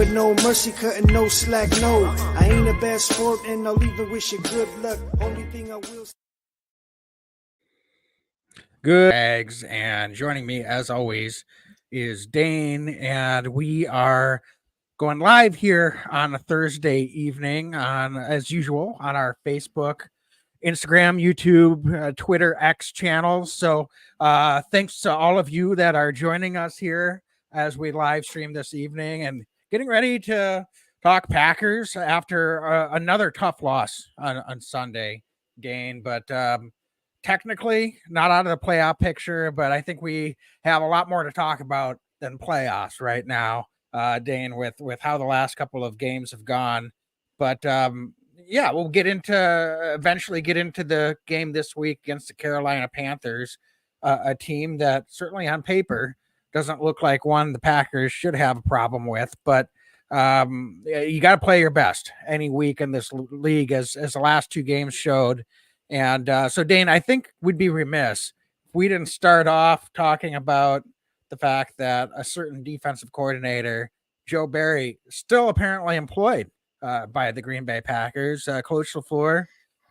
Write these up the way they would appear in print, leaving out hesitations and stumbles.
with no mercy, cutting no slack, no. I ain't a bad sport, and I'll even wish you good luck. Only thing I will. Good eggs, and joining me as always is Dane, and we are going live here on a Thursday evening on, as usual, on our Facebook, Instagram, YouTube, Twitter, X channels. So thanks to all of you that are joining us here as we live stream this evening and getting ready to talk Packers after another tough loss on Sunday, Dane. But technically not out of the playoff picture, but I think we have a lot more to talk about than playoffs right now, Dane, with how the last couple of games have gone. But yeah, we'll eventually get into the game this week against the Carolina Panthers, a team that certainly on paper doesn't look like one the Packers should have a problem with, but you got to play your best any week in this league, as the last two games showed. And so, Dane, I think we'd be remiss if we didn't start off talking about the fact that a certain defensive coordinator, Joe Barry, still apparently employed by the Green Bay Packers. Coach LaFleur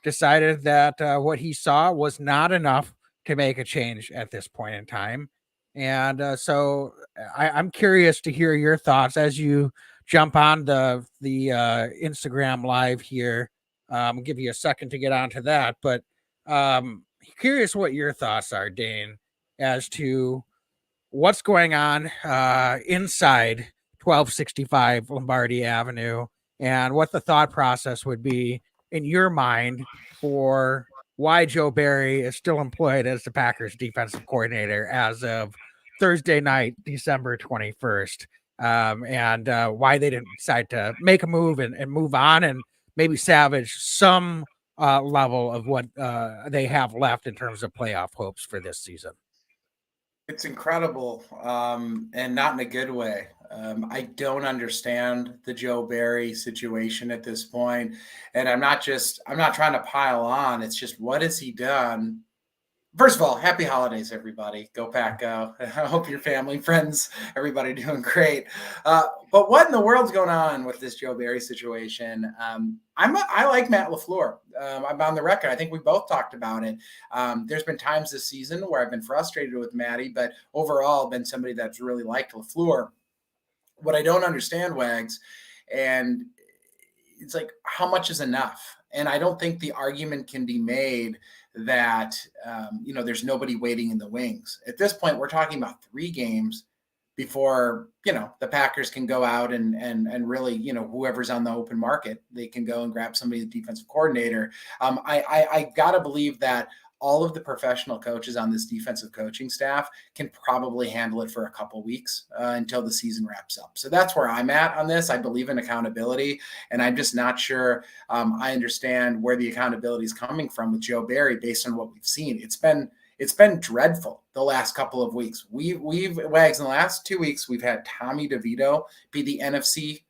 decided that what he saw was not enough to make a change at this point in time. And so I'm curious to hear your thoughts as you jump on the Instagram live here. Give you a second to get onto that, but curious what your thoughts are, Dane, as to what's going on inside 1265 Lombardi Avenue and what the thought process would be in your mind for why Joe Barry is still employed as the Packers defensive coordinator as of Thursday night, December 21st, and why they didn't decide to make a move and move on and maybe salvage some level of what they have left in terms of playoff hopes for this season. It's incredible, and not in a good way. I don't understand the Joe Barry situation at this point, and I'm not trying to pile on. It's just, what has he done? First of all, happy holidays, everybody. Go Pack, go. I hope your family, friends, everybody doing great. But what in the world's going on with this Joe Barry situation? I like Matt LaFleur. I'm on the record. I think we both talked about it. There's been times this season where I've been frustrated with Matty, but overall been somebody that's really liked LaFleur. What I don't understand, Wags, and it's like, how much is enough? And I don't think the argument can be made that, there's nobody waiting in the wings. At this point, we're talking about 3 games before, the Packers can go out and really, whoever's on the open market, they can go and grab somebody, the defensive coordinator. I got to believe that all of the professional coaches on this defensive coaching staff can probably handle it for a couple weeks until the season wraps up. So that's where I'm at on this. I believe in accountability, and I'm just not sure I understand where the accountability is coming from with Joe Barry based on what we've seen. It's been dreadful the last couple of weeks. We've Wags, in the last 2 weeks, we've had Tommy DeVito be the NFC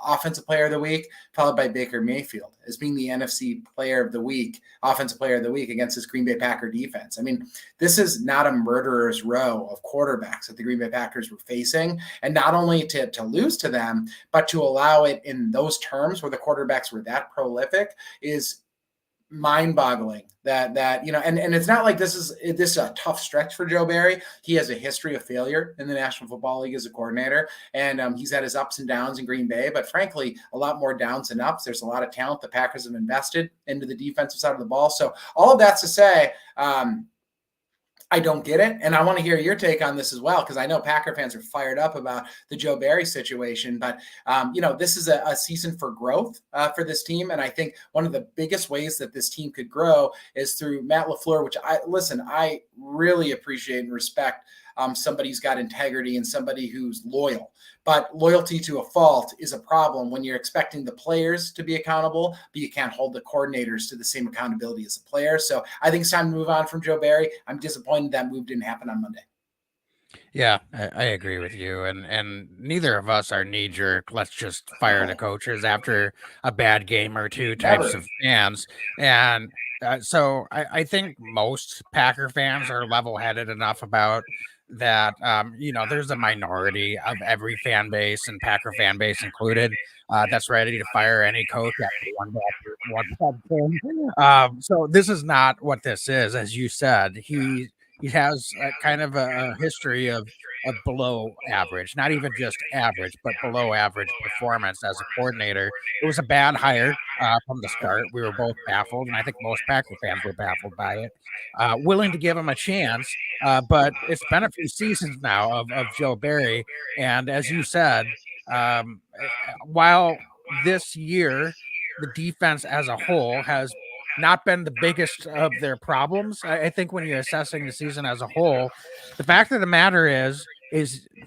Offensive Player of the Week, followed by Baker Mayfield as being the NFC Player of the Week, Offensive Player of the Week against this Green Bay Packer defense. I mean, this is not a murderer's row of quarterbacks that the Green Bay Packers were facing. And not only to lose to them, but to allow it in those terms where the quarterbacks were that prolific is mind-boggling. And it's not like this is a tough stretch for Joe Barry. He has a history of failure in the National Football League as a coordinator, and he's had his ups and downs in Green Bay, but frankly, a lot more downs than ups. There's a lot of talent the Packers have invested into the defensive side of the ball. So all of that's to say, I don't get it. And I want to hear your take on this as well, because I know Packer fans are fired up about the Joe Barry situation. But, this is a season for growth for this team. And I think one of the biggest ways that this team could grow is through Matt LaFleur, which I really appreciate and respect. Somebody who's got integrity and somebody who's loyal. But loyalty to a fault is a problem when you're expecting the players to be accountable, but you can't hold the coordinators to the same accountability as the players. So I think it's time to move on from Joe Barry. I'm disappointed that move didn't happen on Monday. Yeah, I agree with you. And neither of us are knee-jerk, let's just fire the coaches after a bad game or two types of fans. And so I think most Packer fans are level-headed enough about that, there's a minority of every fan base, and Packer fan base included, that's ready to fire any coach after one bad game. So this is not what this is. As you said, he has a kind of a history of below average, not even just average, but below average performance as a coordinator. It was a bad hire from the start. We were both baffled, and I think most Packer fans were baffled by it. Willing to give him a chance, but it's been a few seasons now of Joe Barry, and as you said, while this year the defense as a whole has not been the biggest of their problems. I think when you're assessing the season as a whole, the fact of the matter is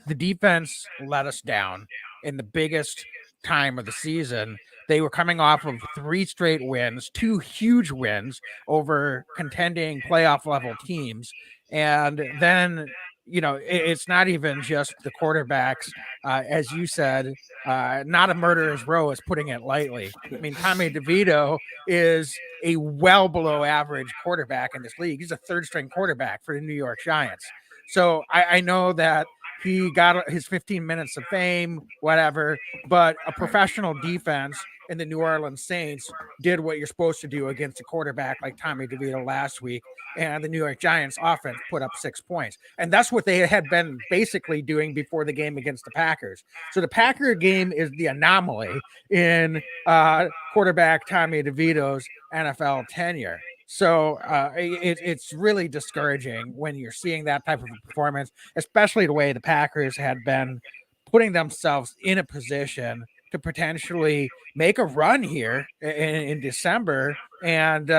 the defense let us down in the biggest time of the season. They were coming off of 3 straight wins, 2 huge wins over contending playoff level teams. And then, it's not even just the quarterbacks. As you said, not a murderer's row is putting it lightly. I mean, Tommy DeVito is a well below average quarterback in this league. He's a third string quarterback for the New York Giants. So I know that he got his 15 minutes of fame, whatever, but a professional defense in the New Orleans Saints did what you're supposed to do against a quarterback like Tommy DeVito last week. And the New York Giants offense put up 6 points. And that's what they had been basically doing before the game against the Packers. So the Packer game is the anomaly in quarterback Tommy DeVito's NFL tenure. So it's really discouraging when you're seeing that type of a performance, especially the way the Packers had been putting themselves in a position to potentially make a run here in December and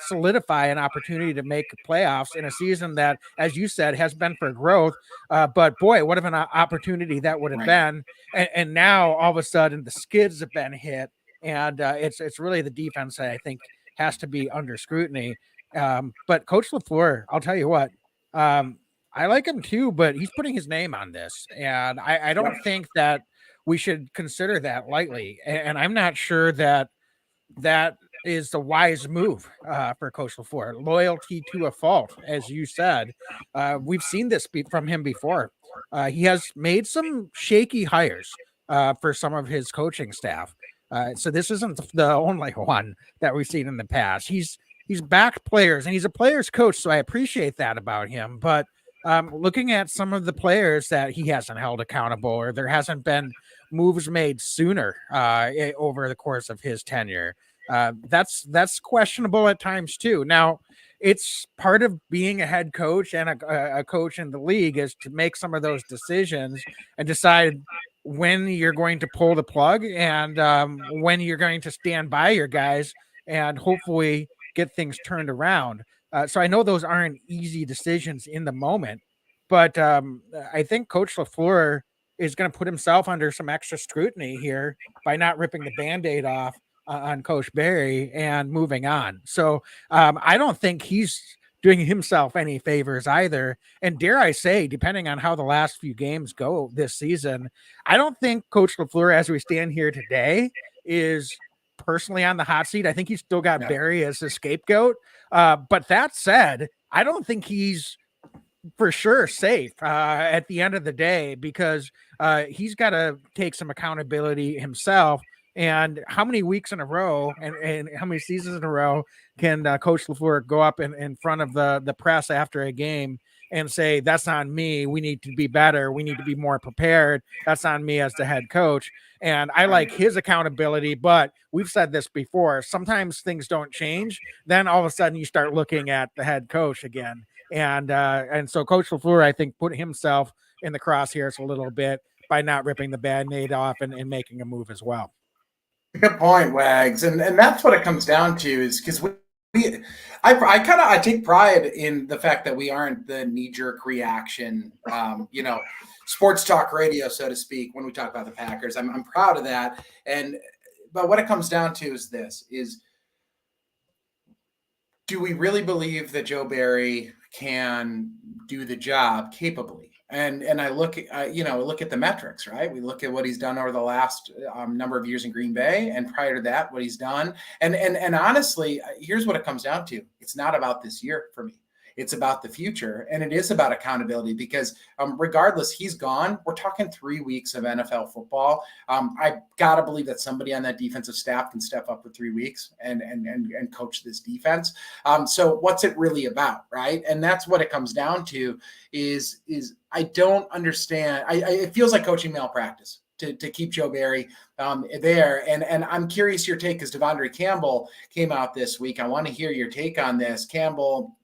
solidify an opportunity to make playoffs in a season that, as you said, has been for growth. But boy, what of an opportunity that would have been. And now all of a sudden the skids have been hit. And it's really the defense that I think has to be under scrutiny. But Coach LaFleur, I'll tell you what, I like him too, but he's putting his name on this. And I don't think that we should consider that lightly. And I'm not sure that is the wise move for Coach LaFleur. Loyalty to a fault, as you said. We've seen this from him before. He has made some shaky hires for some of his coaching staff. So this isn't the only one that we've seen in the past. He's backed players, and he's a player's coach, so I appreciate that about him. But looking at some of the players that he hasn't held accountable, or there hasn't been moves made sooner over the course of his tenure, that's questionable at times too. Now, it's part of being a head coach and a coach in the league is to make some of those decisions and decide when you're going to pull the plug and when you're going to stand by your guys and hopefully get things turned around. So I know those aren't easy decisions in the moment, but I think Coach LaFleur is going to put himself under some extra scrutiny here by not ripping the Band-Aid off on Coach Barry and moving on. So I don't think he's doing himself any favors either. And dare I say, depending on how the last few games go this season, I don't think Coach LaFleur, as we stand here today, is personally on the hot seat. I think he's still got Barry as the scapegoat. But that said, I don't think he's for sure safe at the end of the day, because he's got to take some accountability himself. And how many weeks in a row and how many seasons in a row can Coach LaFleur go up in front of the press after a game and say, that's on me. We need to be better. We need to be more prepared. That's on me as the head coach. And I like his accountability, but we've said this before. Sometimes things don't change. Then all of a sudden you start looking at the head coach again. And so Coach LaFleur, I think, put himself in the crosshairs a little bit by not ripping the Band-Aid off and making a move as well. Good point, Wags. And that's what it comes down to, is because I take pride in the fact that we aren't the knee-jerk reaction, sports talk radio, so to speak, when we talk about the Packers. I'm proud of that. But what it comes down to is this: do we really believe that Joe Barry can do the job capably? And I look at the metrics, right? We look at what he's done over the last number of years in Green Bay, and prior to that, what he's done. And honestly, here's what it comes down to: it's not about this year for me. It's about the future, and it is about accountability because regardless, he's gone. We're talking 3 weeks of NFL football. I got to believe that somebody on that defensive staff can step up for 3 weeks and coach this defense. So what's it really about, right? And that's what it comes down to is I don't understand. It feels like coaching malpractice to keep Joe Barry there. And I'm curious your take because Devondre Campbell came out this week. I want to hear your take on this. Campbell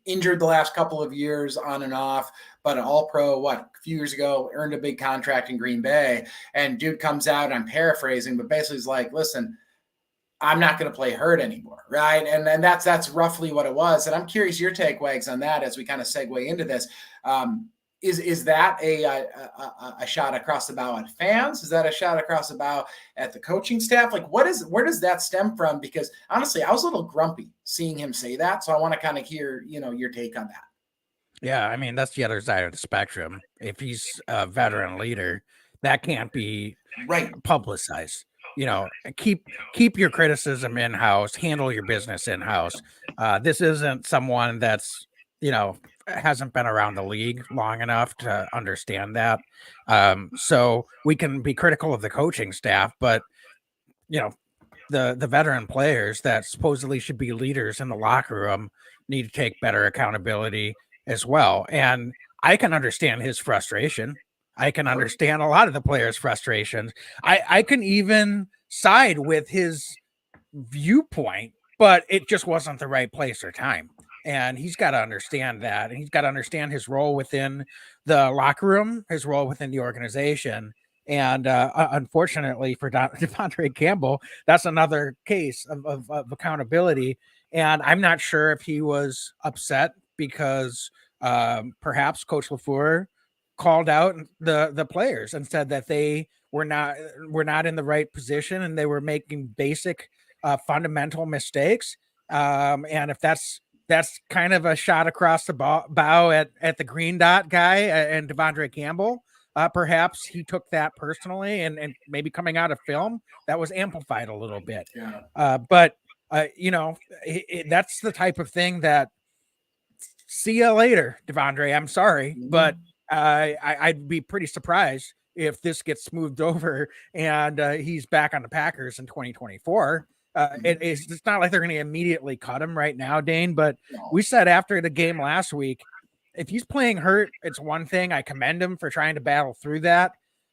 injured the last couple of years on and off, but an all-pro, a few years ago, earned a big contract in Green Bay. And dude comes out, I'm paraphrasing, but basically is like, listen, I'm not going to play hurt anymore, right? And that's roughly what it was. And I'm curious your take, Wags, on that as we kind of segue into this. Is that a shot across the bow at fans? Is that a shot across the bow at the coaching staff? Like, where does that stem from? Because honestly, I was a little grumpy seeing him say that. So I want to kind of hear, your take on that. Yeah, I mean, that's the other side of the spectrum. If he's a veteran leader, that can't be publicized. Keep your criticism in-house, handle your business in-house. This isn't someone that's, hasn't been around the league long enough to understand that. So we can be critical of the coaching staff, but the veteran players that supposedly should be leaders in the locker room need to take better accountability as well. And I can understand his frustration. I can understand a lot of the players' frustrations. I can even side with his viewpoint, but it just wasn't the right place or time. And he's got to understand that. And he's got to understand his role within the locker room, his role within the organization. And unfortunately for Devondre Campbell, that's another case of accountability. And I'm not sure if he was upset because perhaps Coach LaFleur called out the players and said that they were not in the right position and they were making basic fundamental mistakes. And if that's kind of a shot across the bow at the green dot guy and Devondre Campbell, perhaps he took that personally and maybe coming out of film that was amplified a little bit. Yeah. But that's the type of thing that see you later, Devondre. I'm sorry, but I'd be pretty surprised if this gets smoothed over and he's back on the Packers in 2024. It's not like they're going to immediately cut him right now, Dane, but we said after the game last week, if he's playing hurt, it's one thing. I commend him for trying to battle through that.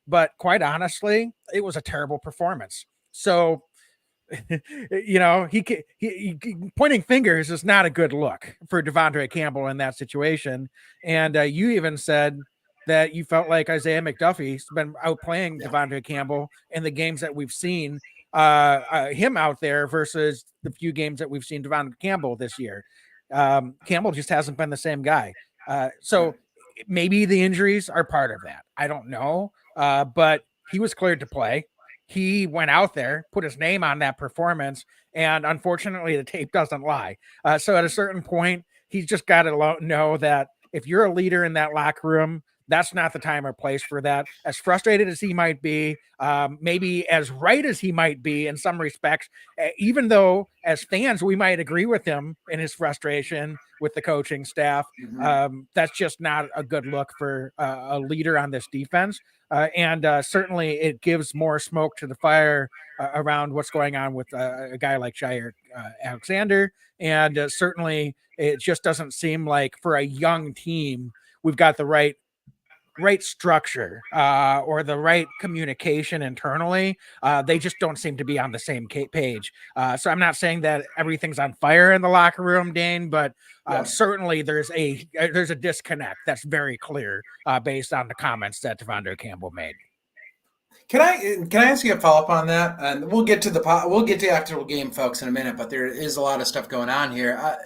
But quite honestly, it was a terrible performance. So, he pointing fingers is not a good look for Devondre Campbell in that situation. And you even said that you felt like Isaiah McDuffie's been outplaying Devondre Campbell in the games that we've seen him out there versus the few games that we've seen Devondre Campbell this year. Campbell just hasn't been the same guy. So maybe the injuries are part of that. I don't know. But he was cleared to play. He went out there, put his name on that performance, and unfortunately the tape doesn't lie. So at a certain point, he's just got to know that if you're a leader in that locker room, that's not the time or place for that. As frustrated as he might be, maybe as right as he might be in some respects, even though as fans, we might agree with him in his frustration with the coaching staff. That's just not a good look for a leader on this defense. And certainly it gives more smoke to the fire around what's going on with a guy like Jair Alexander. And certainly it just doesn't seem like for a young team, we've got the right structure or the right communication internally. They just don't seem to be on the same page. So I'm not saying that everything's on fire in the locker room, Dane, but certainly there's a disconnect that's very clear based on the comments that Devondre Campbell made. Can I ask you a follow up on that? And we'll get to the actual game, folks, in a minute. But there is a lot of stuff going on here.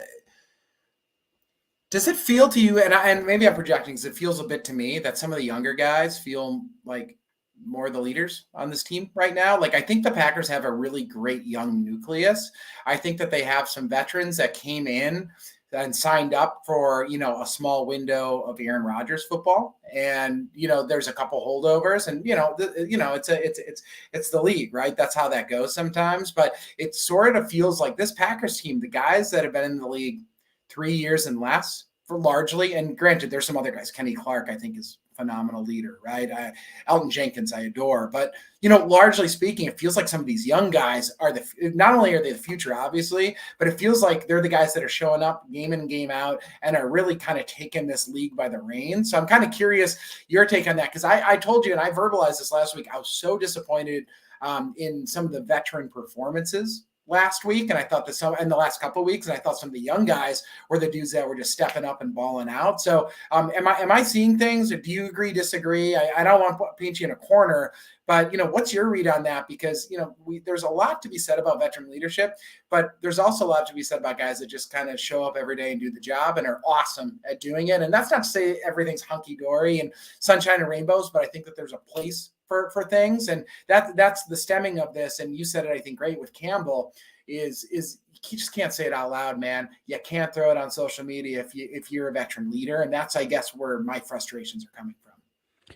Does it feel to you, and maybe I'm projecting, because it feels a bit to me that some of the younger guys feel like more the leaders on this team right now? Like, I think the Packers have a really great young nucleus. I think that they have some veterans that came in and signed up for, a small window of Aaron Rodgers football. And, there's a couple holdovers and, it's the league, right? That's how that goes sometimes. But it sort of feels like this Packers team, the guys that have been in the league 3 years and less for largely. And granted, there's some other guys. Kenny Clark, I think, is phenomenal leader, right? Elton Jenkins, I adore. But, largely speaking, it feels like some of these young guys are not only are they the future, obviously, but it feels like they're the guys that are showing up game in and game out and are really kind of taking this league by the reins. So I'm kind of curious your take on that, because I told you, and I verbalized this last week, I was so disappointed in some of the veteran performances last week, and I thought that in the last couple of weeks, and I thought some of the young guys were the dudes that were just stepping up and balling out. So am I seeing things? Or do you agree, disagree? I don't want to paint you in a corner, but what's your read on that? Because there's a lot to be said about veteran leadership, but there's also a lot to be said about guys that just kind of show up every day and do the job and are awesome at doing it. And that's not to say everything's hunky-dory and sunshine and rainbows, but I think that there's a place for things, and that's the stemming of this. And you said it, I think, great with Campbell. Is you just can't say it out loud, man. You can't throw it on social media if you're a veteran leader, and that's, I guess, where my frustrations are coming from.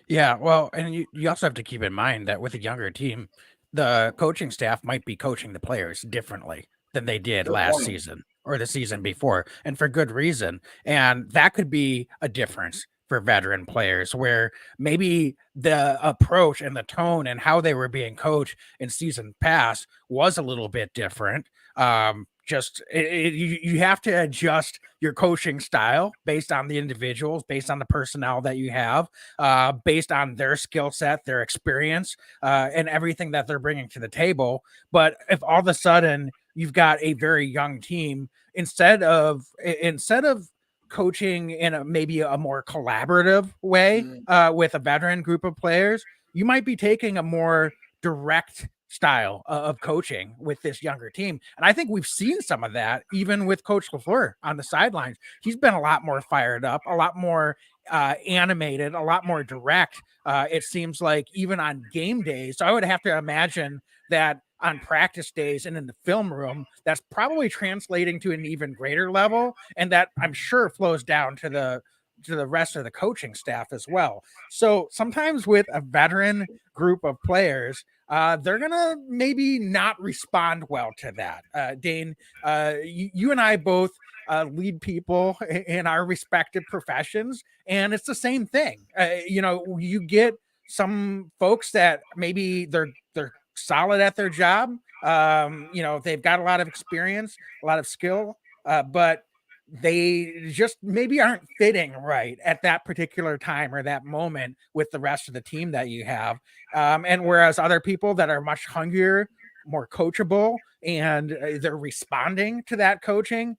Yeah, well, and you also have to keep in mind that with a younger team, the coaching staff might be coaching the players differently than they did Good last point. season or the season before, and for good reason. And that could be a difference for veteran players, where maybe the approach and the tone and how they were being coached in season past was a little bit different. You have to adjust your coaching style based on the individuals, based on the personnel that you have, based on their skill set, their experience, and everything that they're bringing to the table. But if all of a sudden you've got a very young team, instead of coaching in maybe a more collaborative way with a veteran group of players, you might be taking a more direct style of coaching with this younger team. And I think we've seen some of that even with Coach LaFleur on the sidelines. He's been a lot more fired up, a lot more animated, a lot more direct. It seems like even on game days. So I would have to imagine that on practice days and in the film room, that's probably translating to an even greater level. And that, I'm sure, flows down to the rest of the coaching staff as well. So sometimes with a veteran group of players, they're gonna maybe not respond well to that. Dane, you and I both lead people in our respective professions, and it's the same thing. You get some folks that maybe they're solid at their job. They've got a lot of experience, a lot of skill, but they just maybe aren't fitting right at that particular time or that moment with the rest of the team that you have. And whereas other people that are much hungrier, more coachable, and they're responding to that coaching,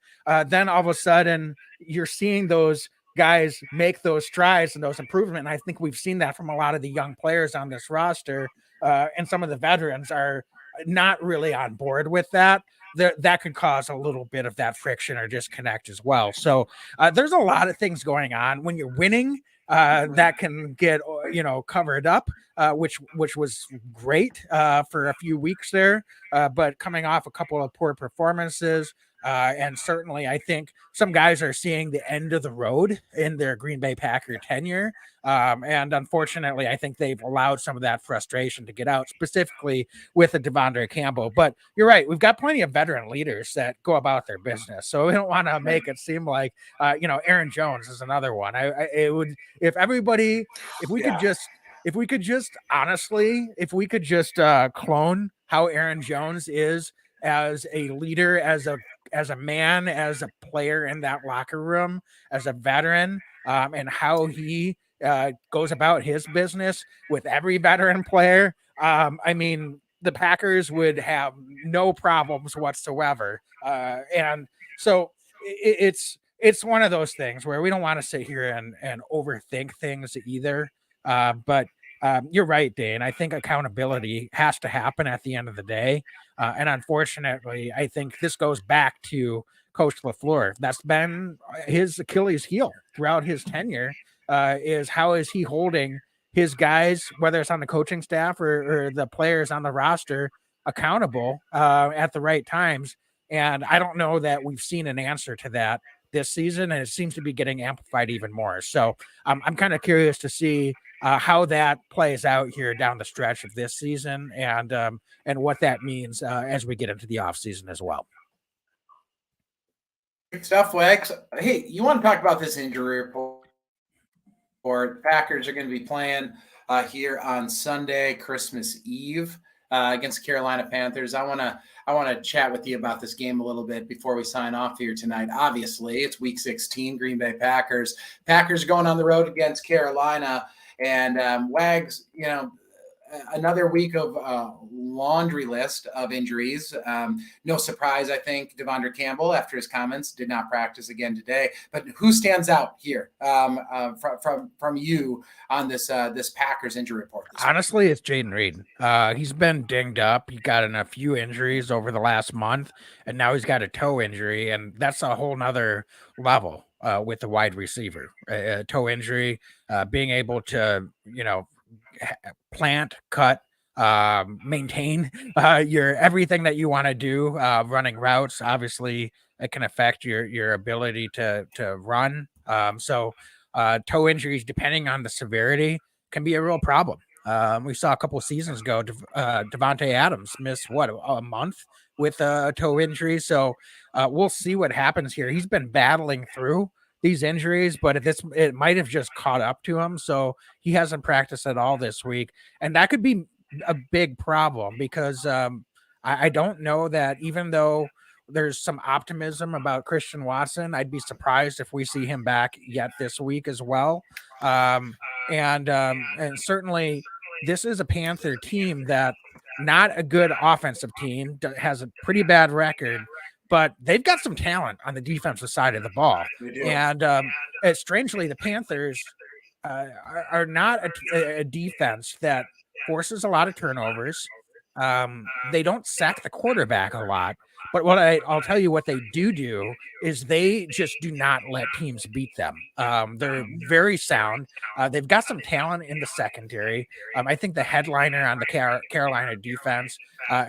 then all of a sudden you're seeing those guys make those strides and those improvements. And I think we've seen that from a lot of the young players on this roster, and some of the veterans are not really on board with that. That could cause a little bit of that friction or disconnect as well. So there's a lot of things going on when you're winning. That can get covered up, which was great for a few weeks there, but coming off a couple of poor performances. And certainly, I think some guys are seeing the end of the road in their Green Bay Packer tenure. And unfortunately, I think they've allowed some of that frustration to get out, specifically with the Devondre Campbell. But you're right. We've got plenty of veteran leaders that go about their business. So we don't want to make it seem like, Aaron Jones is another one. It would, if we could just clone how Aaron Jones is as a leader, as a man, as a player in that locker room, as a veteran, and how he goes about his business with every veteran player. The Packers would have no problems whatsoever. And so it's one of those things where we don't want to sit here and overthink things either. But you're right, Dane. I think accountability has to happen at the end of the day. And unfortunately, I think this goes back to Coach LaFleur. That's been his Achilles heel throughout his tenure, is how is he holding his guys, whether it's on the coaching staff or the players on the roster, accountable at the right times. And I don't know that we've seen an answer to that this season, and it seems to be getting amplified even more. So I'm kind of curious to see how that plays out here down the stretch of this season, and what that means as we get into the offseason as well. stuff, Wags. Hey, you want to talk about this injury report? Packers are going to be playing here on Sunday, Christmas Eve, against Carolina Panthers. I want to chat with you about this game a little bit before we sign off here tonight. Obviously, it's Week 16, Green Bay Packers. Packers going on the road against Carolina, and Wags, another week of laundry list of injuries. No surprise, I think, Devondre Campbell, after his comments, did not practice again today. But who stands out here from you on this Packers injury report? Honestly, it's Jaden Reed. He's been dinged up. He got in a few injuries over the last month, and now he's got a toe injury, and that's a whole nother level with the wide receiver. A toe injury, being able to, plant, cut, maintain your everything that you want to do, running routes. Obviously, it can affect your ability to run. So toe injuries, depending on the severity, can be a real problem. We saw a couple of seasons ago, Devontae Adams missed a month with a toe injury. So we'll see what happens here. He's been battling through these injuries, but it might have just caught up to him. So he hasn't practiced at all this week, and that could be a big problem because I don't know that, even though there's some optimism about Christian Watson, I'd be surprised if we see him back yet this week as well. And certainly this is a Panther team that, not a good offensive team, has a pretty bad record, but they've got some talent on the defensive side of the ball. And strangely, the Panthers are not a defense that forces a lot of turnovers. They don't sack the quarterback a lot. But I'll tell you what they do is they just do not let teams beat them. They're very sound. They've got some talent in the secondary. I think the headliner on the Carolina defense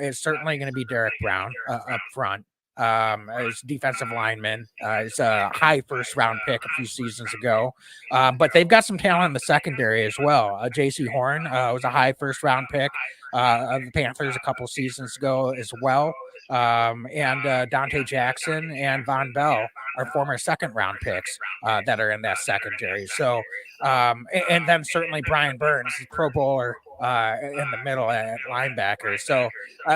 is certainly going to be Derek Brown up front. As defensive lineman. It's a high first round pick a few seasons ago. But they've got some talent in the secondary as well. JC Horn was a high first round pick of the Panthers a couple seasons ago as well. And Dante Jackson and Von Bell are former second round picks that are in that secondary. So, and then certainly Brian Burns, Pro Bowler in the middle at linebacker. So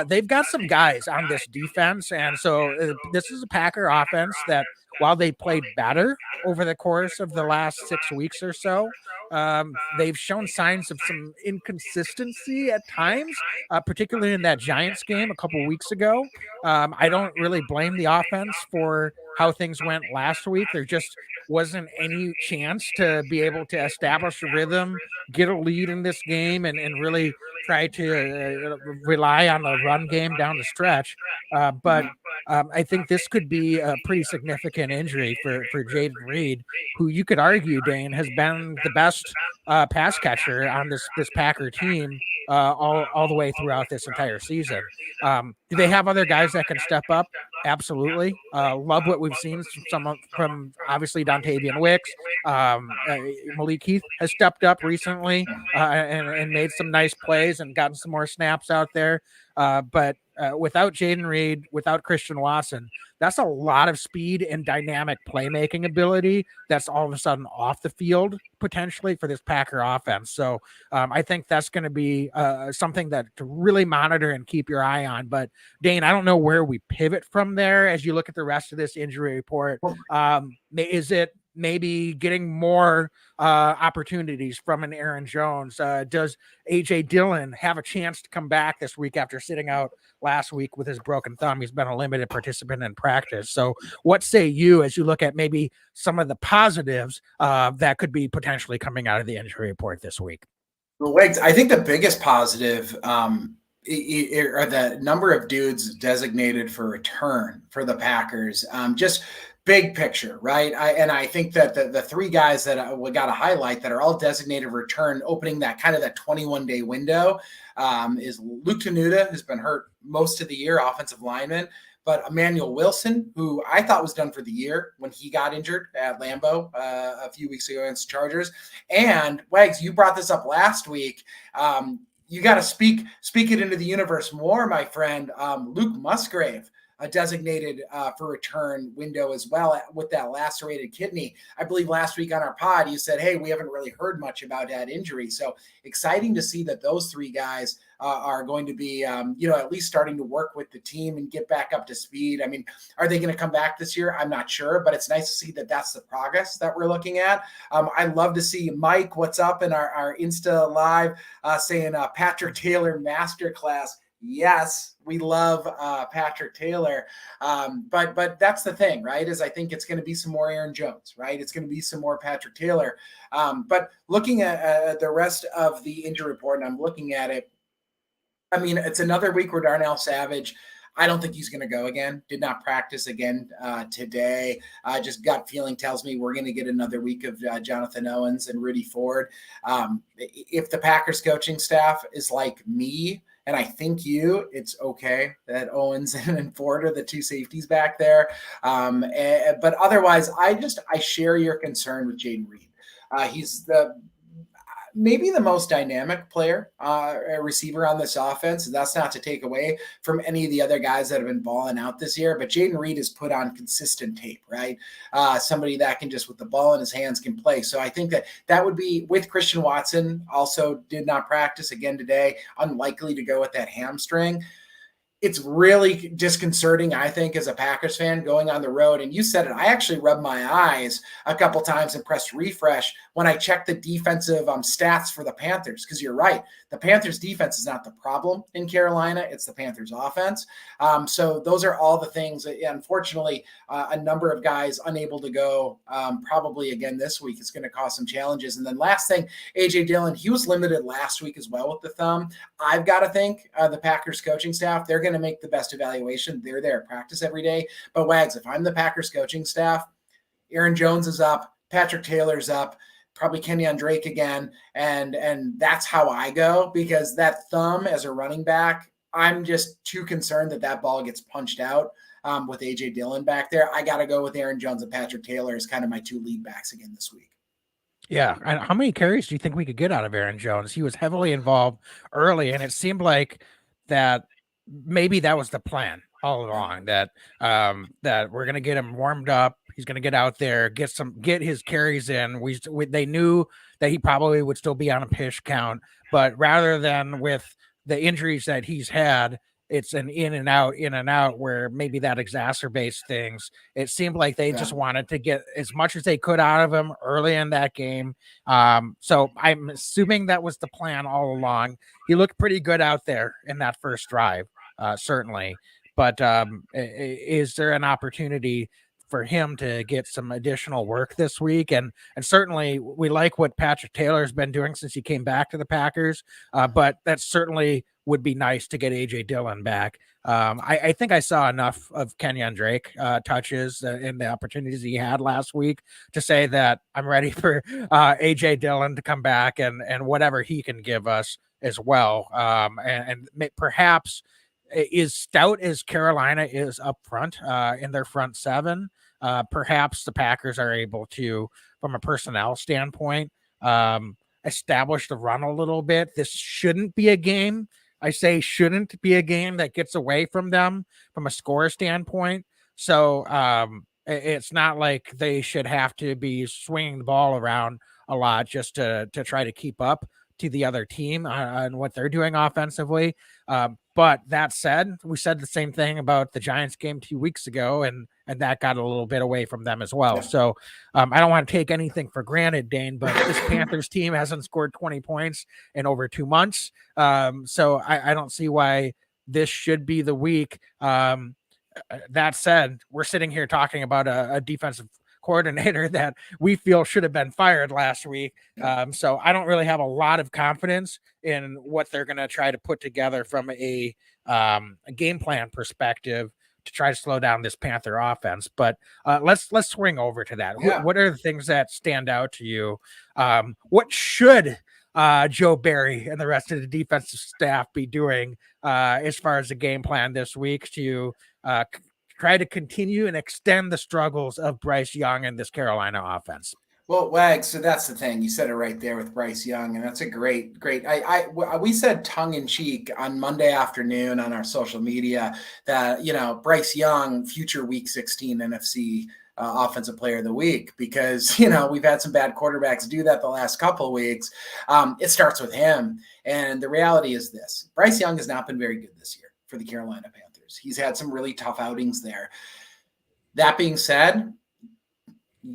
they've got some guys on this defense. And so this is a Packer offense that, while they played better over the course of the last 6 weeks or so, they've shown signs of some inconsistency at times, particularly in that Giants game a couple weeks ago. I don't really blame the offense for how things went last week. There just wasn't any chance to be able to establish a rhythm, get a lead in this game, and really try to rely on the run game down the stretch. But I think this could be a pretty significant injury for Jaden Reed, who you could argue, Dane, has been the best pass catcher on this Packer team all the way throughout this entire season. Do they have other guys that can step up? Absolutely. Love what we've seen from obviously Dontavian Wicks. Malik Heath has stepped up recently and made some nice plays and gotten some more snaps out there. But without Jaden Reed, without Christian Watson, that's a lot of speed and dynamic playmaking ability that's all of a sudden off the field potentially for this Packer offense. So I think that's going to be something that to really monitor and keep your eye on. But Dane, I don't know where we pivot from there as you look at the rest of this injury report. Is it maybe getting more opportunities from an Aaron Jones? Does A.J. Dillon have a chance to come back this week after sitting out last week with his broken thumb? He's been a limited participant in practice. So what say you as you look at maybe some of the positives that could be potentially coming out of the injury report this week? Well, Wags, I think the biggest positive are the number of dudes designated for return for the Packers. Just big picture, right? I think that the three guys that we got to highlight that are all designated return, opening that kind of that 21-day window, is Luke Tenuta, who's been hurt most of the year, offensive lineman, but Emmanuel Wilson, who I thought was done for the year when he got injured at Lambeau a few weeks ago against Chargers. And Wags, you brought this up last week. You got to speak it into the universe more, my friend. Luke Musgrave, a designated for return window as well with that lacerated kidney. I believe last week on our pod, you said, hey, we haven't really heard much about that injury. So exciting to see that those three guys are going to be, at least starting to work with the team and get back up to speed. I mean, are they going to come back this year? I'm not sure, but it's nice to see that that's the progress that we're looking at. I love to see Mike, what's up in our Insta live, saying Patrick Taylor masterclass. Yes, we love Patrick Taylor. But that's the thing, right? Is I think it's going to be some more Aaron Jones, right? It's going to be some more Patrick Taylor. But looking at the rest of the injury report, and I'm looking at it, I mean, it's another week where Darnell Savage, I don't think he's going to go again. Did not practice again today. Just gut feeling tells me we're going to get another week of Jonathan Owens and Rudy Ford. If the Packers coaching staff is like me, and I think it's okay that Owens and Ford are the two safeties back there. But otherwise, I share your concern with Jaden Reed. He's maybe the most dynamic player, a receiver on this offense. That's not to take away from any of the other guys that have been balling out this year, but Jaden Reed has put on consistent tape, right? Somebody that can just, with the ball in his hands, can play. So I think that would be with Christian Watson, also did not practice again today, unlikely to go with that hamstring. It's really disconcerting, I think, as a Packers fan going on the road. And you said it, I actually rubbed my eyes a couple times and pressed refresh when I checked the defensive stats for the Panthers. Because you're right, the Panthers defense is not the problem in Carolina. It's the Panthers offense. So those are all the things that, unfortunately, a number of guys unable to go probably again this week is going to cause some challenges. And then last thing, A.J. Dillon, he was limited last week as well with the thumb. I've got to think the Packers coaching staff, they're going to make the best evaluation. They're there at practice every day. But Wags, if I'm the Packers coaching staff, Aaron Jones is up, Patrick Taylor's up, probably Kenyon Drake again. And that's how I go, because that thumb as a running back, I'm just too concerned that ball gets punched out with A.J. Dillon back there. I got to go with Aaron Jones and Patrick Taylor as kind of my two lead backs again this week. Yeah. And how many carries do you think we could get out of Aaron Jones? He was heavily involved early, and it seemed like that maybe that was the plan all along, that we're going to get him warmed up. He's going to get out there, get his carries in. They knew that he probably would still be on a pitch count, but rather than with the injuries that he's had, it's an in and out where maybe that exacerbates things. It seemed like they just wanted to get as much as they could out of him early in that game. So I'm assuming that was the plan all along. He looked pretty good out there in that first drive, certainly. But is there an opportunity for him to get some additional work this week? And certainly we like what Patrick Taylor's been doing since he came back to the Packers. But that certainly would be nice to get A.J. Dillon back. I think I saw enough of Kenyon Drake touches in the opportunities he had last week to say that I'm ready for A.J. Dillon to come back and whatever he can give us as well. And perhaps is stout as Carolina is up front in their front seven, perhaps the Packers are able to, from a personnel standpoint, establish the run a little bit. This shouldn't be a game. I say shouldn't be a game that gets away from them from a score standpoint. So it's not like they should have to be swinging the ball around a lot just to try to keep up to the other team on what they're doing offensively. But that said, we said the same thing about the Giants game 2 weeks ago, and that got a little bit away from them as well. Yeah. So I don't want to take anything for granted, Dane, but this Panthers team hasn't scored 20 points in over 2 months. So I don't see why this should be the week. That said, we're sitting here talking about a defensive coordinator that we feel should have been fired last week. So I don't really have a lot of confidence in what they're going to try to put together from a game plan perspective to try to slow down this Panther offense. But let's swing over to that. Yeah. What are the things that stand out to you? What should Joe Barry and the rest of the defensive staff be doing as far as the game plan this week to try to continue and extend the struggles of Bryce Young and this Carolina offense? Well, Wags, so that's the thing. You said it right there with Bryce Young, and that's a great. We said tongue in cheek on Monday afternoon on our social media that Bryce Young, future Week 16 NFC Offensive Player of the Week, because we've had some bad quarterbacks do that the last couple of weeks. It starts with him, and the reality is this: Bryce Young has not been very good this year for the Carolina Panthers. He's had some really tough outings there. That being said,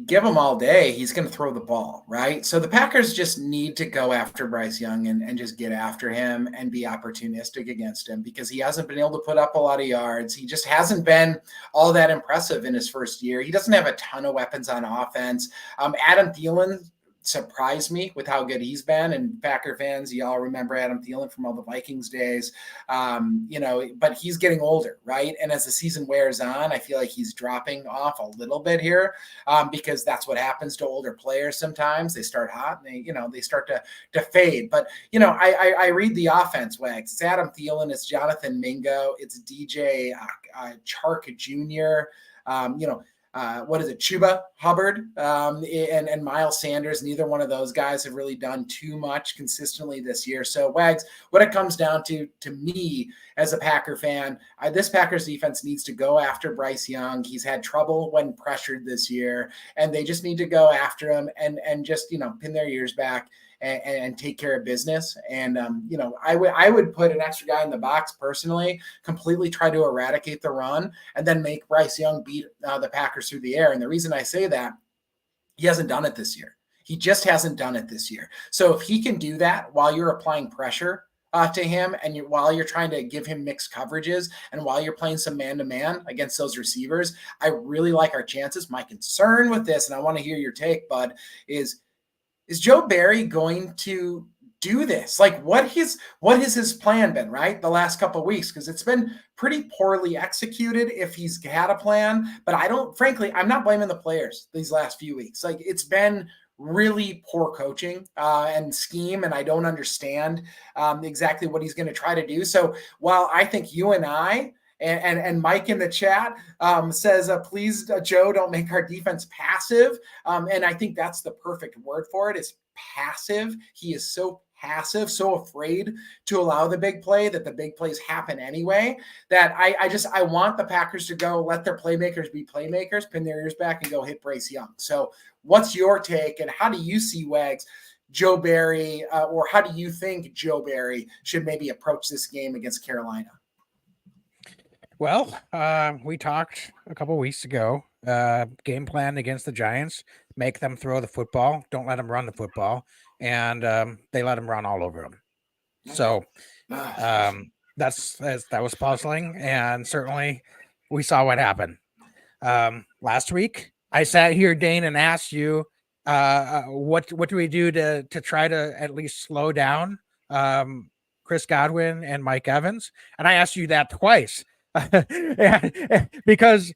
give him all day, he's going to throw the ball, right? So the Packers just need to go after Bryce Young and just get after him and be opportunistic against him, because he hasn't been able to put up a lot of yards. He just hasn't been all that impressive in his first year. He doesn't have a ton of weapons on offense. Adam Thielen surprised me with how good he's been. And Packer fans, y'all remember Adam Thielen from all the Vikings days, but he's getting older, right? And as the season wears on, I feel like he's dropping off a little bit here, because that's what happens to older players sometimes. They start hot and they start to fade. But, I read the offense, Wags. It's Adam Thielen, it's Jonathan Mingo, it's DJ Chark Jr., what is it, Chuba Hubbard, and Miles Sanders. Neither one of those guys have really done too much consistently this year. So, Wags, what it comes down to me as a Packer fan, this Packers defense needs to go after Bryce Young. He's had trouble when pressured this year, and they just need to go after him and just, pin their ears back and take care of business. And, I would put an extra guy in the box personally, completely try to eradicate the run, and then make Bryce Young beat the Packers through the air. And the reason I say that, he hasn't done it this year. He just hasn't done it this year. So if he can do that while you're applying pressure to him, and while you're trying to give him mixed coverages, and while you're playing some man-to-man against those receivers, I really like our chances. My concern with this, and I want to hear your take, Bud, is Joe Barry going to do this? Like, what has his plan been, right? The last couple of weeks, because it's been pretty poorly executed if he's had a plan. But I'm not blaming the players these last few weeks. Like, it's been really poor coaching and scheme, and I don't understand exactly what he's going to try to do. So while I think you and I and Mike in the chat says, please, Joe, don't make our defense passive. And I think that's the perfect word for it, is passive. He is so passive, so afraid to allow the big play, that the big plays happen anyway, that I want the Packers to go let their playmakers be playmakers, pin their ears back, and go hit Bryce Young. So what's your take, and how do you see, Wags, Joe Barry, or how do you think Joe Barry should maybe approach this game against Carolina? Well, we talked a couple weeks ago, game plan against the Giants, make them throw the football, don't let them run the football, and they let them run all over them. So that was puzzling, and certainly we saw what happened. Last week, I sat here, Dane, and asked you, what do we do to try to at least slow down Chris Godwin and Mike Evans? And I asked you that twice. Because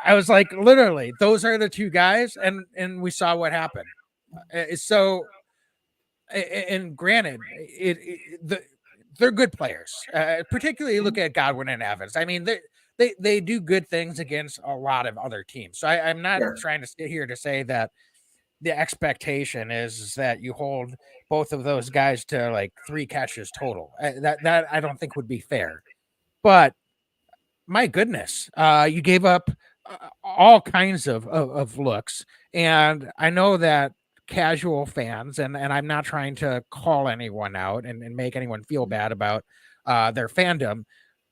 I was like, literally, those are the two guys, and we saw what happened. So, and granted, they're good players. Particularly look at Godwin and Evans. I mean, they do good things against a lot of other teams. So I'm not trying to sit here to say that the expectation is that you hold both of those guys to like 3 catches total. That I don't think would be fair. But my goodness, you gave up all kinds of looks. And I know that casual fans, and I'm not trying to call anyone out and make anyone feel bad about their fandom,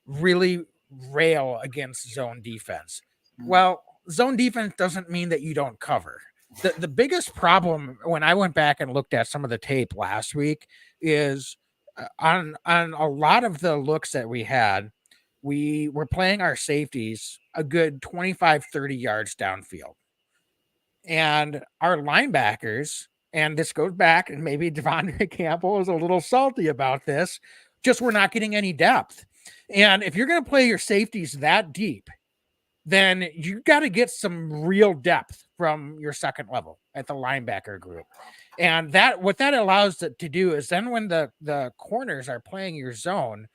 really rail against zone defense. Well, zone defense doesn't mean that you don't cover. The biggest problem when I went back and looked at some of the tape last week is on a lot of the looks that we had, we were playing our safeties a good 25, 30 yards downfield. And our linebackers, and this goes back, and maybe Devondre Campbell is a little salty about this, just we're not getting any depth. And if you're going to play your safeties that deep, then you got to get some real depth from your second level at the linebacker group. And that what that allows it to do is then when the corners are playing your zone,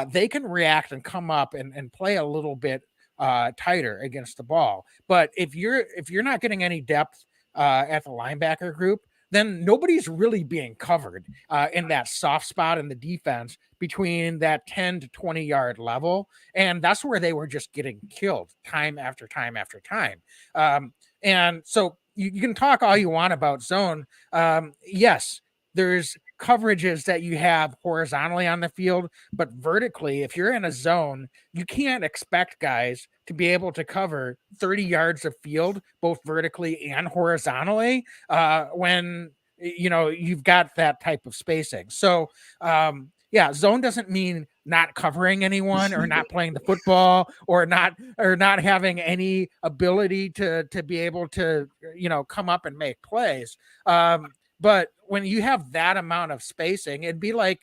they can react and come up and play a little bit tighter against the ball. But if you're not getting any depth at the linebacker group, then nobody's really being covered in that soft spot in the defense between that 10 to 20 yard level. And that's where they were just getting killed time after time after time. And so you can talk all you want about zone. Yes, there's coverages that you have horizontally on the field, but vertically, if you're in a zone, you can't expect guys to be able to cover 30 yards of field, both vertically and horizontally, when you've got that type of spacing. So yeah, zone doesn't mean not covering anyone or not playing the football or not having any ability to be able to come up and make plays. But when you have that amount of spacing, it'd be like,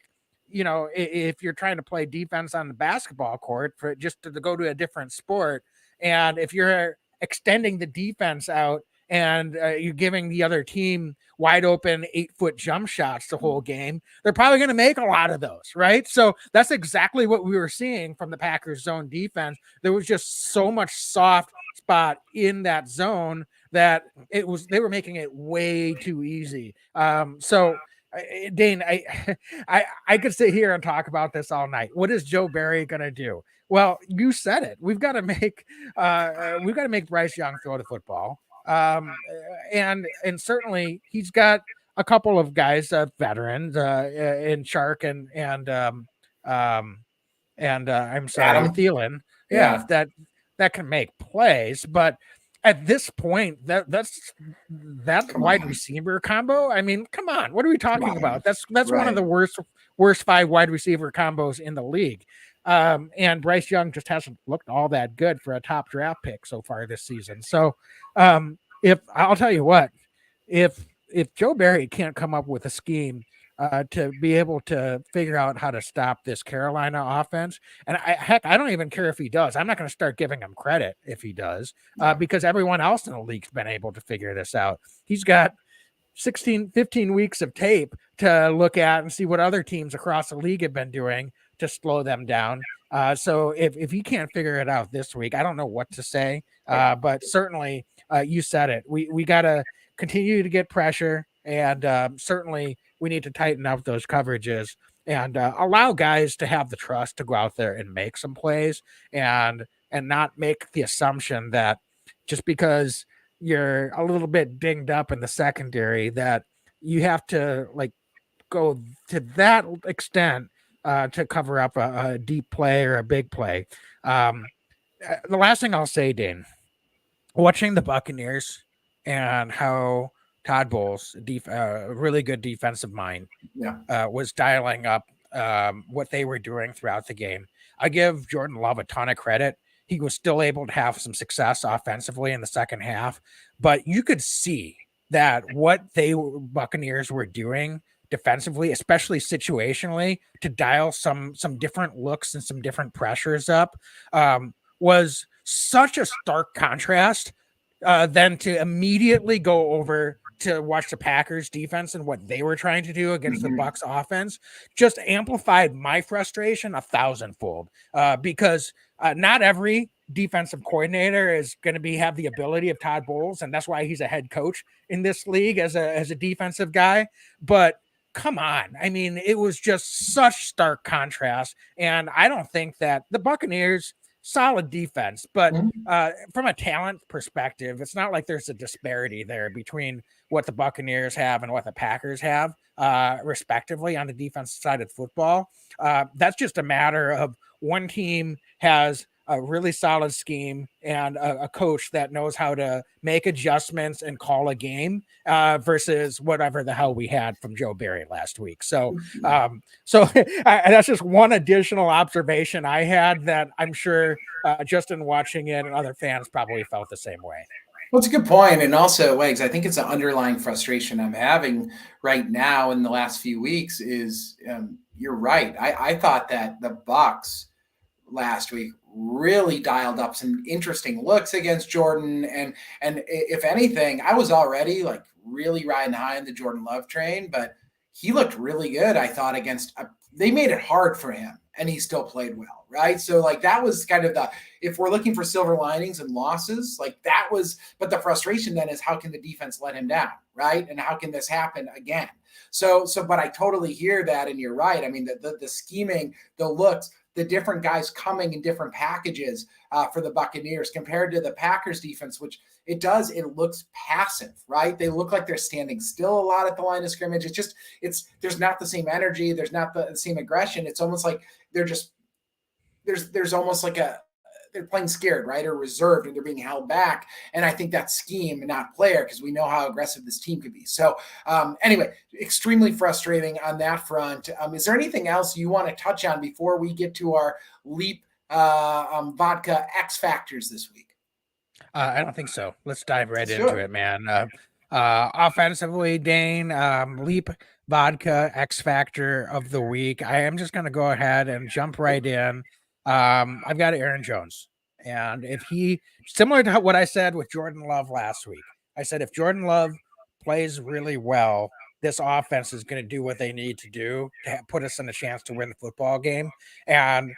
if you're trying to play defense on the basketball court for just to go to a different sport, and if you're extending the defense out and you're giving the other team wide open 8-foot jump shots the whole game, they're probably going to make a lot of those, right? So that's exactly what we were seeing from the Packers zone defense. There was just so much soft spot in that zone that they were making it way too easy. So Dane, I could sit here and talk about this all night. What is Joe Barry going to do? Well, you said it. We've got to make Bryce Young throw the football. And certainly he's got a couple of guys, veterans, in Chark and I'm sorry, Adam? Thielen. Yeah. That can make plays, but at this point, that's wide receiver combo. I mean, come on, what are we talking about? That's right. One of the worst 5 wide receiver combos in the league. And Bryce Young just hasn't looked all that good for a top draft pick so far this season. So if I'll tell you what, if Joe Barry can't come up with a scheme to be able to figure out how to stop this Carolina offense, and I don't even care if he does. I'm not going to start giving him credit if he does, because everyone else in the league's been able to figure this out. He's got 15 weeks of tape to look at and see what other teams across the league have been doing to slow them down. So if he can't figure it out this week, I don't know what to say. But certainly, you said it. We got to continue to get pressure, and certainly we need to tighten up those coverages and allow guys to have the trust to go out there and make some plays, and not make the assumption that just because you're a little bit dinged up in the secondary that you have to go to that extent to cover up a deep play or a big play. The last thing I'll say, Dane, watching the Buccaneers and how Todd Bowles, really good defensive mind, was dialing up what they were doing throughout the game. I give Jordan Love a ton of credit. He was still able to have some success offensively in the second half, but you could see that what Buccaneers were doing defensively, especially situationally, to dial some different looks and some different pressures up, was such a stark contrast than to immediately go over to watch the Packers defense and what they were trying to do against the Bucs offense. Just amplified my frustration 1,000-fold, because not every defensive coordinator is going to have the ability of Todd Bowles, and that's why he's a head coach in this league as a defensive guy. But come on, I mean, it was just such stark contrast, and I don't think that the Buccaneers, solid defense, but from a talent perspective, it's not like there's a disparity there between what the Buccaneers have and what the Packers have, respectively, on the defensive side of football. That's just a matter of one team has a really solid scheme and a coach that knows how to make adjustments and call a game, versus whatever the hell we had from Joe Barry last week. So that's just one additional observation I had that I'm sure just in watching it and other fans probably felt the same way. Well, it's a good point. And also, Wags, I think it's an underlying frustration I'm having right now in the last few weeks is you're right. I thought that the Bucs last week really dialed up some interesting looks against Jordan. And if anything, I was already really riding high on the Jordan Love train, but he looked really good, I thought, they made it hard for him. and he still played well, right? So like that was kind of if we're looking for silver linings and losses, like that was, but the frustration then is how can the defense let him down, right? And how can this happen again? But I totally hear that, and you're right. I mean, the scheming, the looks, the different guys coming in different packages for the Buccaneers compared to the Packers defense, which it looks passive, right? They look like they're standing still a lot at the line of scrimmage. There's not the same energy. There's not the same aggression. It's almost like there's almost like they're playing scared, right? Or reserved, and they're being held back. And I think that's scheme and not player, because we know how aggressive this team could be. So anyway, extremely frustrating on that front. Is there anything else you want to touch on before we get to our Leap Vodka X Factors this week? I don't think so. Let's dive right into it, man. Offensively, Dane, Leap Vodka X Factor of the week. I am just going to go ahead and jump right in. I've got Aaron Jones. And if similar to what I said with Jordan Love last week, I said if Jordan Love plays really well, this offense is going to do what they need to do to put us in a chance to win the football game. And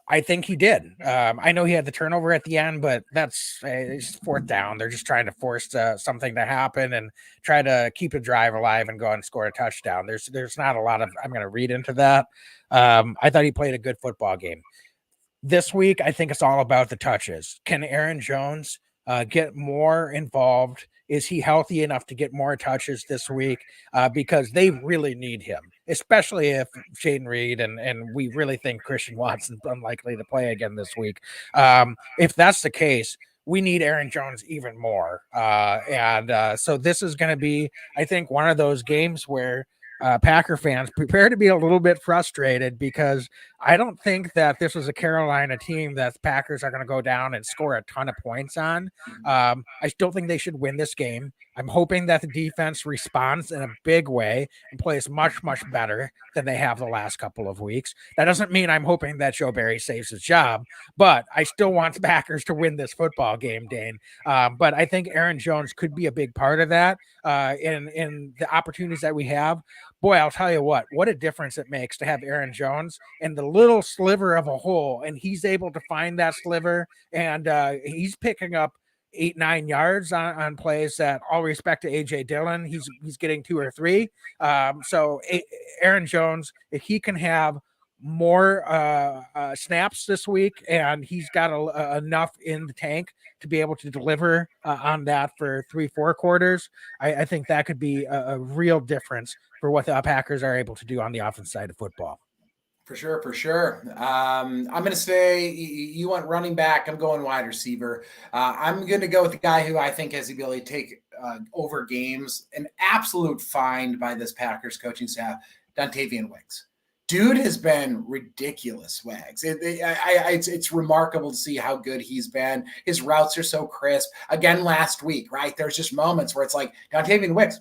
I think he did. I know he had the turnover at the end, but that's it's fourth down. They're just trying to force something to happen and try to keep a drive alive and go and score a touchdown. There's not a lot of, I'm going to read into that. I thought he played a good football game. This week, I think it's all about the touches. Can Aaron Jones get more involved? Is he healthy enough to get more touches this week? Because they really need him, especially if Jaden Reed and we really think Christian Watson's unlikely to play again this week. If that's the case, we need Aaron Jones even more. So this is going to be, I think, one of those games where Packer fans prepare to be a little bit frustrated, because I don't think that this was a Carolina team that the Packers are going to go down and score a ton of points on. I don't think they should win this game. I'm hoping that the defense responds in a big way and plays much, much better than they have the last couple of weeks. That doesn't mean I'm hoping that Joe Barry saves his job, but I still want the Packers to win this football game, Dane. But I think Aaron Jones could be a big part of that in the opportunities that we have. Boy, I'll tell you what a difference it makes to have Aaron Jones in the little sliver of a hole, and he's able to find that sliver, and he's picking up 8-9 yards on plays that, all respect to AJ Dillon, he's getting 2 or 3. So Aaron Jones, if he can have more snaps this week, and he's got enough in the tank to be able to deliver on that for 3-4 quarters, I think that could be a real difference for what the Packers are able to do on the offense side of football. For sure. I'm going to say you want running back. I'm going wide receiver. I'm going to go with the guy who I think has the ability to take over games. An absolute find by this Packers coaching staff, Dontavian Wicks. Dude has been ridiculous, Wags. It's remarkable to see how good he's been. His routes are so crisp. Again, last week, right? There's just moments where it's like Dontavian Wicks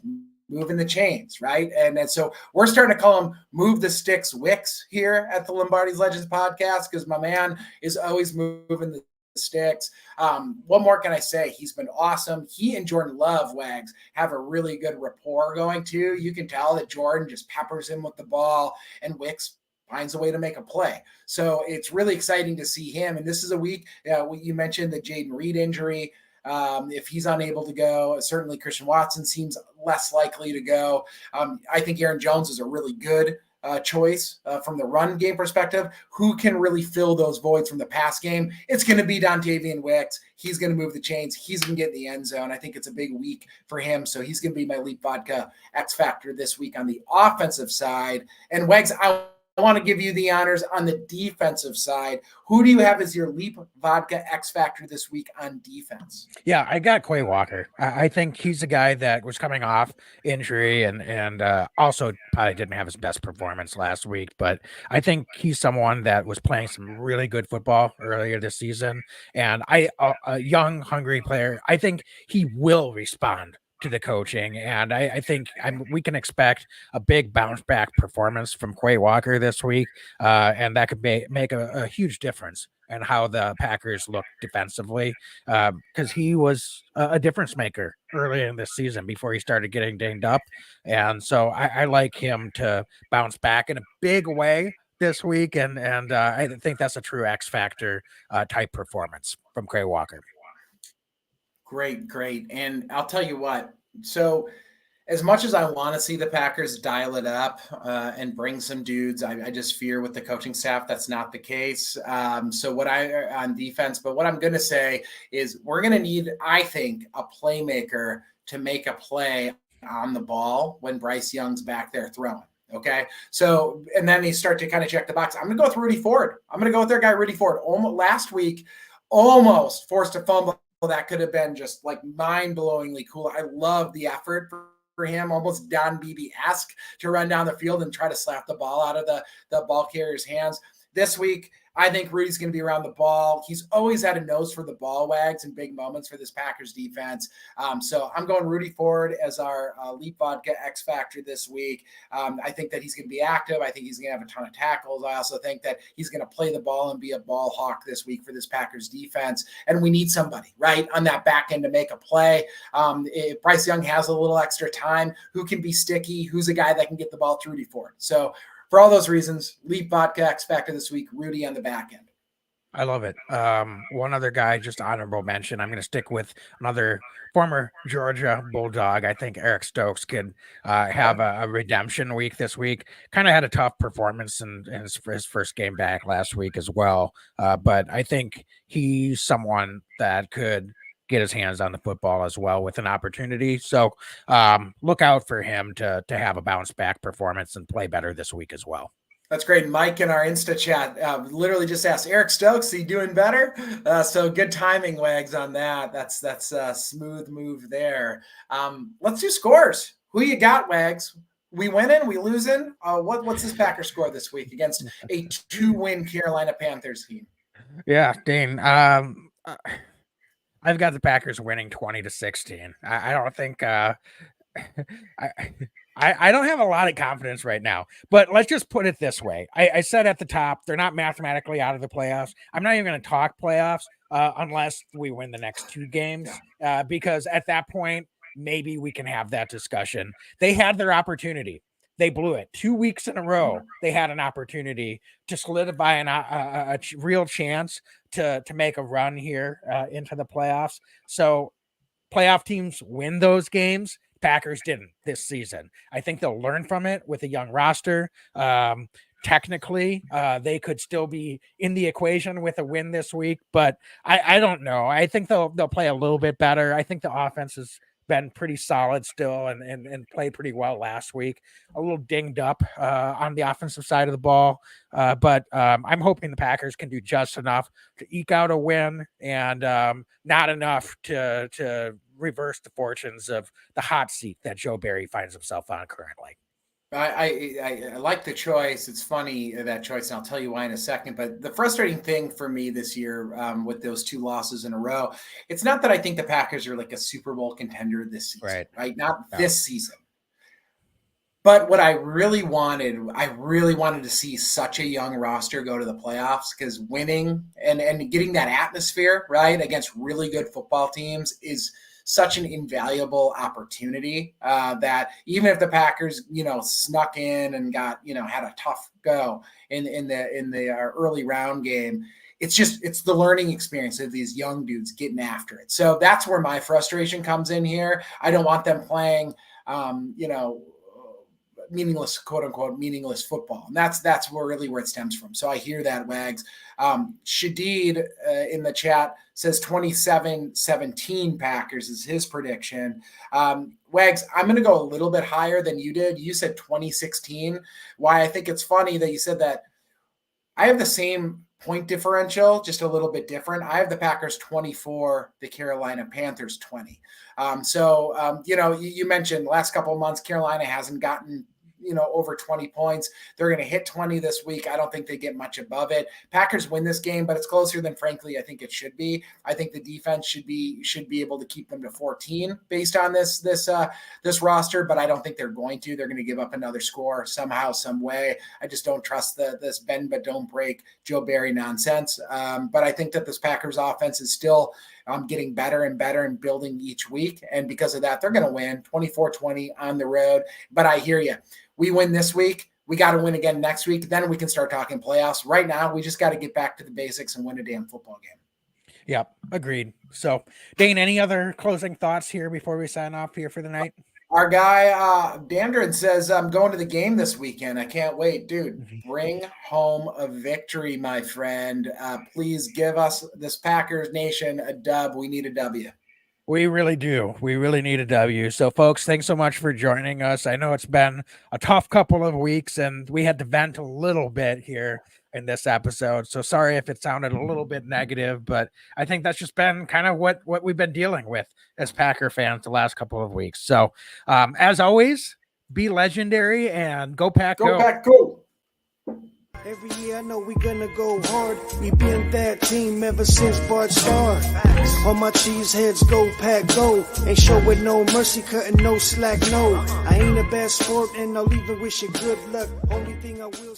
moving the chains, right? And so we're starting to call him Move the Sticks Wicks here at the Lombardi's Legends podcast, because my man is always moving the sticks. What more can I say? He's been awesome. He and Jordan Love, Wags, have a really good rapport going too. You can tell that Jordan just peppers him with the ball, and Wicks finds a way to make a play. So it's really exciting to see him. And this is a week, you mentioned the Jaden Reed injury. If he's unable to go, certainly Christian Watson seems less likely to go. I think Aaron Jones is a really good choice from the run game perspective. Who can really fill those voids from the pass game? It's going to be Dontavian Wicks. He's going to move the chains. He's going to get in the end zone. I think it's a big week for him. So he's going to be my Leap Vodka X Factor this week on the offensive side. And Wags, I want to give you the honors on the defensive side. Who do you have as your Leap Vodka X Factor this week on defense? Yeah, I got Quay Walker. I think he's a guy that was coming off injury and also probably didn't have his best performance last week, but I think he's someone that was playing some really good football earlier this season. And a young, hungry player, I think he will respond to the coaching, and I think we can expect a big bounce back performance from Quay Walker this week, and that could make a huge difference in how the Packers look defensively, because he was a difference maker early in this season before he started getting dinged up, and so I like him to bounce back in a big way, this week, and I think that's a true X factor type performance from Quay Walker. Great. And I'll tell you what. So as much as I want to see the Packers dial it up and bring some dudes, I just fear with the coaching staff that's not the case. So what on defense, but what I'm going to say is we're going to need, I think, a playmaker to make a play on the ball when Bryce Young's back there throwing. Okay. So, and then they start to kind of check the box. I'm going to go with Rudy Ford. I'm going to go with their guy, Rudy Ford. Last week, almost forced a fumble. That could have been just like mind-blowingly cool. I love the effort for him, almost Don Beebe-esque, to run down the field and try to slap the ball out of the ball carrier's hands. This week, I think Rudy's going to be around the ball. He's always had a nose for the ball, Wags, in big moments for this Packers defense. So I'm going Rudy Ford as our Leap Vodka X Factor this week. I think that he's going to be active. I think he's going to have a ton of tackles. I also think that he's going to play the ball and be a ball hawk this week for this Packers defense. And we need somebody, right, on that back end to make a play. If Bryce Young has a little extra time, who can be sticky? Who's a guy that can get the ball to Rudy Ford? So for all those reasons, Leap Vodka X Factor this week, Rudy on the back end. I love it. One other guy, just honorable mention. I'm going to stick with another former Georgia Bulldog. I think Eric Stokes could have a redemption week this week. Kind of had a tough performance in his first game back last week as well. But I think he's someone that could get his hands on the football as well with an opportunity. So look out for him to have a bounce back performance and play better this week as well. That's great. Mike in our Insta chat literally just asked, Eric Stokes, is he doing better? So good timing, Wags, on that. That's a smooth move there. Let's do scores. Who you got, Wags? We winning? We losing? What's this Packer score this week against a 2-win Carolina Panthers team? Yeah, Dane. I've got the Packers winning 20-16. I don't think I don't have a lot of confidence right now, but let's just put it this way. I said at the top, they're not mathematically out of the playoffs. I'm not even going to talk playoffs unless we win the next 2 games, because at that point, maybe we can have that discussion. They had their opportunity. They blew it 2 weeks in a row. They had an opportunity to solidify a real chance to make a run here into the playoffs. So playoff teams win those games. Packers didn't this season. I think they'll learn from it with a young roster. Technically, they could still be in the equation with a win this week, but I don't know. I think they'll play a little bit better. I think the offense has been pretty solid still and played pretty well last week. A little dinged up on the offensive side of the ball, but I'm hoping the Packers can do just enough to eke out a win and not enough to reverse the fortunes of the hot seat that Joe Barry finds himself on currently. I like the choice. It's funny, that choice, and I'll tell you why in a second. But the frustrating thing for me this year with those 2 losses in a row, it's not that I think the Packers are like a Super Bowl contender this season, right? Not this season. But what I really wanted to see such a young roster go to the playoffs, because winning and getting that atmosphere, right, against really good football teams is such an invaluable opportunity that even if the Packers, snuck in and got, had a tough go in the early round game, it's the learning experience of these young dudes getting after it. So that's where my frustration comes in here. I don't want them playing, meaningless, quote unquote, meaningless football. And that's where it stems from. So I hear that, Wags. Shadid in the chat says 27-17 Packers is his prediction. Wags, I'm going to go a little bit higher than you did. You said 2016. Why I think it's funny that you said that. I have the same point differential, just a little bit different. I have the Packers 24, the Carolina Panthers 20. You mentioned the last couple of months, Carolina hasn't gotten over 20 points. They're going to hit 20 this week. I don't think they get much above it. Packers win this game, but it's closer than frankly I think it should be. I think the defense should be able to keep them to 14 based on this roster, but I don't think they're going to. They're going to give up another score somehow, some way. I just don't trust this bend but don't break Joe Barry nonsense. But I think that this Packers offense is still getting better and better and building each week. And because of that, they're going to win 24-20 on the road. But I hear you. We win this week. We got to win again next week. Then we can start talking playoffs. Right now, we just got to get back to the basics and win a damn football game. Yep, agreed. So, Dane, any other closing thoughts here before we sign off here for the night? Our guy, Dandrin, says, I'm going to the game this weekend. I can't wait. Dude, bring home a victory, my friend. Please give us, this Packers Nation, a dub. We need a W. We really do. We really need a W. So, folks, thanks so much for joining us. I know it's been a tough couple of weeks, and we had to vent a little bit here in this episode. So sorry if it sounded a little bit negative, but I think that's just been kind of what we've been dealing with as Packer fans the last couple of weeks. So, as always, be legendary and go Pack, go. Go Pack, go. Every year I know we gonna go hard. We been that team ever since Bart started. All my cheese heads go Pack go. Ain't showing no mercy, cutting no slack, no. I ain't a bad sport and I'll even wish you good luck. Only thing I will